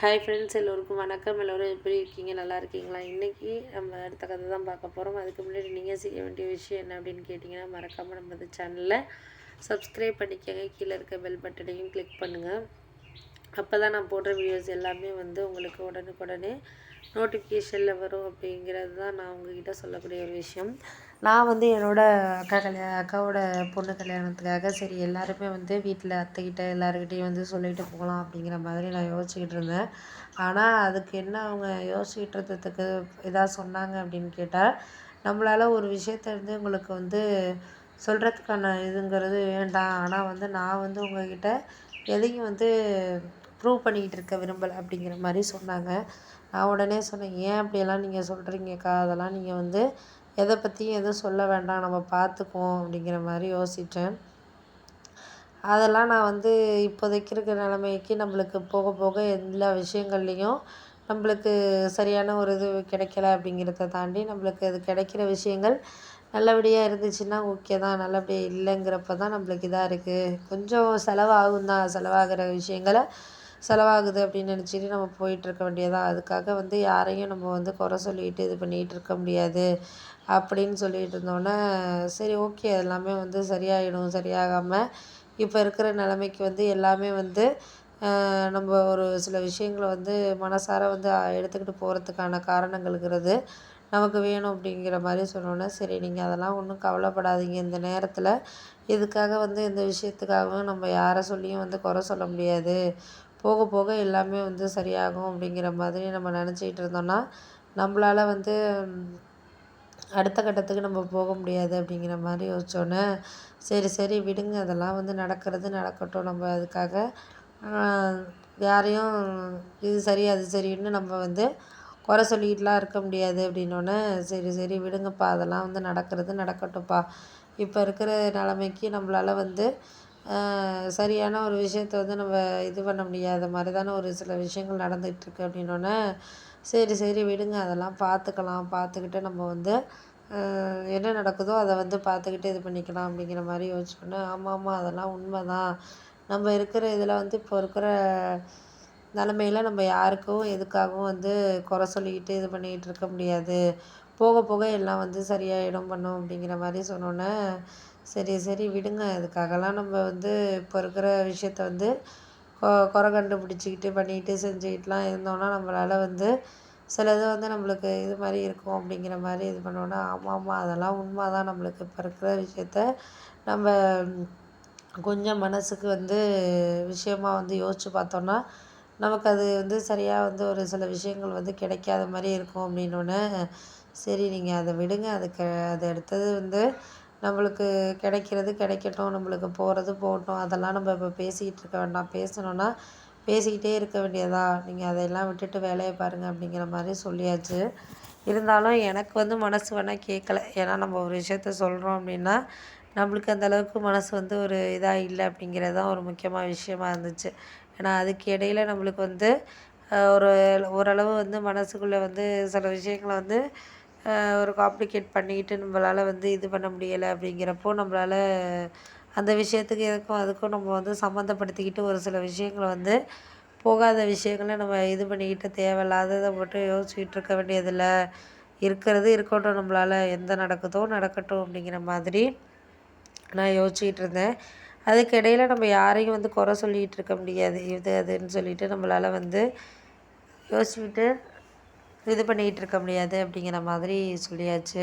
Hi friends, எல்லோருக்கும் வணக்கம். எல்லோரும் எப்படி இருக்கீங்க? நல்லா இருக்கீங்களா? இன்றைக்கி நம்ம அடுத்த கதை தான் பார்க்க போகிறோம். அதுக்கு முன்னாடி நீங்கள் செய்ய வேண்டிய விஷயம் என்ன அப்படின்னு கேட்டிங்கன்னா, மறக்காமல் நம்ம சேனலில் சப்ஸ்கிரைப் பண்ணிக்கோங்க. கீழே இருக்க பெல் பட்டனையும் கிளிக் பண்ணுங்கள். அப்போ தான் நான் போடுற வீடியோஸ் எல்லாமே உங்களுக்கு உடனுக்குடனே நோட்டிஃபிகேஷனில் வரும். அப்படிங்கிறது தான் நான் உங்ககிட்ட சொல்லக்கூடிய ஒரு விஷயம். நான் என்னோடய அக்காவோட பொண்ணு கல்யாணத்துக்காக சரி எல்லாருமே வீட்டில் அத்தைக்கிட்ட எல்லாருக்கிட்டையும் சொல்லிட்டு போகலாம் அப்படிங்கிற மாதிரி நான் யோசிச்சுக்கிட்டு இருந்தேன். ஆனால் அதுக்கு என்ன அவங்க யோசிச்சுக்கிட்டு இருந்ததுக்கு எதாவது சொன்னாங்க அப்படின்னு கேட்டால், நம்மளால் ஒரு விஷயத்த உங்களுக்கு சொல்கிறதுக்கான இதுங்கிறது வேண்டாம். ஆனால் நான் உங்ககிட்ட எதையும் ப்ரூவ் பண்ணிக்கிட்டு இருக்க விரும்பலை அப்படிங்கிற மாதிரி சொன்னாங்க. நான் உடனே சொன்னேன், ஏன் அப்படியெல்லாம் நீங்கள் சொல்கிறீங்கக்கா? அதெல்லாம் நீங்கள் எதை பற்றியும் எதுவும் சொல்ல வேண்டாம், நம்ம பார்த்துக்குவோம் அப்படிங்கிற மாதிரி யோசித்தேன். அதெல்லாம் நான் இப்போதைக்கு இருக்கிற நிலைமைக்கு நம்மளுக்கு போக போக எல்லா விஷயங்கள்லேயும் நம்மளுக்கு சரியான ஒரு இது கிடைக்கல அப்படிங்கிறத தாண்டி நம்மளுக்கு அது கிடைக்கிற விஷயங்கள் நல்லபடியாக இருந்துச்சுன்னா ஓகே தான். நல்லபடியாக இல்லைங்கிறப்ப தான் நம்மளுக்கு இதாக இருக்குது. கொஞ்சம் செலவாகும் தான். செலவாகிற விஷயங்களை செலவாகுது அப்படின்னு நினச்சிட்டு நம்ம போயிட்டுருக்க வேண்டியதான். அதுக்காக யாரையும் நம்ம குறை சொல்லிட்டு இது பண்ணிகிட்டு இருக்க முடியாது அப்படின்னு சொல்லிட்டு இருந்தோன்னே, சரி ஓகே எல்லாமே சரியாயிடும். சரியாகாமல் இப்போ இருக்கிற நிலைமைக்கு எல்லாமே நம்ம ஒரு சில விஷயங்களை மனசார எடுத்துக்கிட்டு போகிறதுக்கான காரணங்கள்ங்கிறது நமக்கு வேணும் அப்படிங்கிற மாதிரி சொன்னோன்னே, சரி நீங்கள் அதெல்லாம் ஒன்றும் கவலைப்படாதீங்க. இந்த நேரத்தில் இதுக்காக எந்த விஷயத்துக்காகவும் நம்ம யாரை சொல்லியும் குறை சொல்ல முடியாது. போக போக எல்லாமே சரியாகும் அப்படிங்கிற மாதிரி நம்ம நினச்சிக்கிட்டு இருந்தோம்னா, நம்மளால் அடுத்த கட்டத்துக்கு நம்ம போக முடியாது அப்படிங்கிற மாதிரி யோசித்தோன்னே, சரி சரி விடுங்க, அதெல்லாம் நடக்கிறது நடக்கட்டும். நம்ம அதுக்காக யாரையும் இது சரி அது சரின்னு நம்ம குறை சொல்லிக்கிட்டுலாம் இருக்க முடியாது அப்படின்னோடனே, சரி சரி விடுங்கப்பா, அதெல்லாம் நடக்கிறது நடக்கட்டும்ப்பா. இப்போ இருக்கிற நிலமைக்கு நம்மளால் சரியான ஒரு விஷயத்த நம்ம இது பண்ண முடியாத மாதிரி தானே ஒரு சில விஷயங்கள் நடந்துகிட்ருக்கு அப்படின்னோடனே, சரி சரி விடுங்க, அதெல்லாம் பார்த்துக்கலாம். பார்த்துக்கிட்டு நம்ம என்ன நடக்குதோ அதை பார்த்துக்கிட்டு இது பண்ணிக்கலாம் அப்படிங்கிற மாதிரி யோசிச்சோன்னே, ஆமாம் அதெல்லாம் உண்மை தான். நம்ம இருக்கிற இதில் இப்போ இருக்கிற நிலமையில நம்ம யாருக்கும் எதுக்காகவும் குறை சொல்லிக்கிட்டு இது பண்ணிக்கிட்டு இருக்க முடியாது. போக போக எல்லாம் சரியாயிடும் பண்ணும் அப்படிங்கிற மாதிரி சொன்னோன்னே, சரி சரி விடுங்க, இதுக்காகலாம் நம்ம இப்போ இருக்கிற விஷயத்த குறை கண்டுபிடிச்சிக்கிட்டு பண்ணிக்கிட்டு செஞ்சுக்கிட்டுலாம் இருந்தோம்னா நம்மளால் சிலது நம்மளுக்கு இது மாதிரி இருக்கும் அப்படிங்கிற மாதிரி இது பண்ணோன்னா, ஆமாம் அதெல்லாம் உண்மை தான். நம்மளுக்கு இப்போ இருக்கிற விஷயத்த நம்ம கொஞ்சம் மனதுக்கு விஷயமா யோசித்து பார்த்தோன்னா, நமக்கு அது சரியாக ஒரு சில விஷயங்கள் கிடைக்காத மாதிரி இருக்கும் அப்படின்னோடனே, சரி நீங்கள் அதை விடுங்க. அது அடுத்தது நம்மளுக்கு கிடைக்கிறது கிடைக்கட்டும். நம்மளுக்கு போகிறது போகட்டும். அதெல்லாம் நம்ம இப்போ பேசிக்கிட்டு இருக்க வேண்டாம். பேசணுன்னா பேசிக்கிட்டே இருக்க வேண்டியதா. நீங்கள் அதையெல்லாம் விட்டுட்டு வேலையை பாருங்கள் அப்படிங்கிற மாதிரி சொல்லியாச்சு. இருந்தாலும் எனக்கு மனசு வேணால் கேட்கல. ஏன்னா நம்ம ஒரு விஷயத்த சொல்கிறோம் அப்படின்னா, நம்மளுக்கு அந்தளவுக்கு மனசு ஒரு இதாக இல்லை அப்படிங்கிறது தான் ஒரு முக்கியமான விஷயமா இருந்துச்சு. ஏன்னா அதுக்கு இடையில நம்மளுக்கு ஒரு ஓரளவு மனசுக்குள்ளே சில விஷயங்கள ஒரு காம்ப்ளிகேட் பண்ணிக்கிட்டு நம்மளால் இது பண்ண முடியலை அப்படிங்கிறப்போ, நம்மளால் அந்த விஷயத்துக்கு எதுக்கும் அதுக்கும் நம்ம சம்மந்தப்படுத்திக்கிட்டு ஒரு சில விஷயங்கள போகாத விஷயங்கள நம்ம இது பண்ணிக்கிட்டு தேவையில்லாததை மட்டும் யோசிச்சுக்கிட்டு இருக்க வேண்டியதில்ல. இருக்கிறது இருக்கட்டும், நம்மளால் எந்த நடக்குதோ நடக்கட்டும் அப்படிங்கிற மாதிரி நான் யோசிச்சுக்கிட்டு இருந்தேன். அதுக்கு இடையில நம்ம யாரையும் குறை சொல்லிகிட்டு இருக்க முடியாது. இது அதுன்னு சொல்லிட்டு நம்மளால் யோசிச்சுக்கிட்டு இது பண்ணிக்கிட்டு இருக்க முடியாது அப்படிங்கிற மாதிரி சொல்லியாச்சு.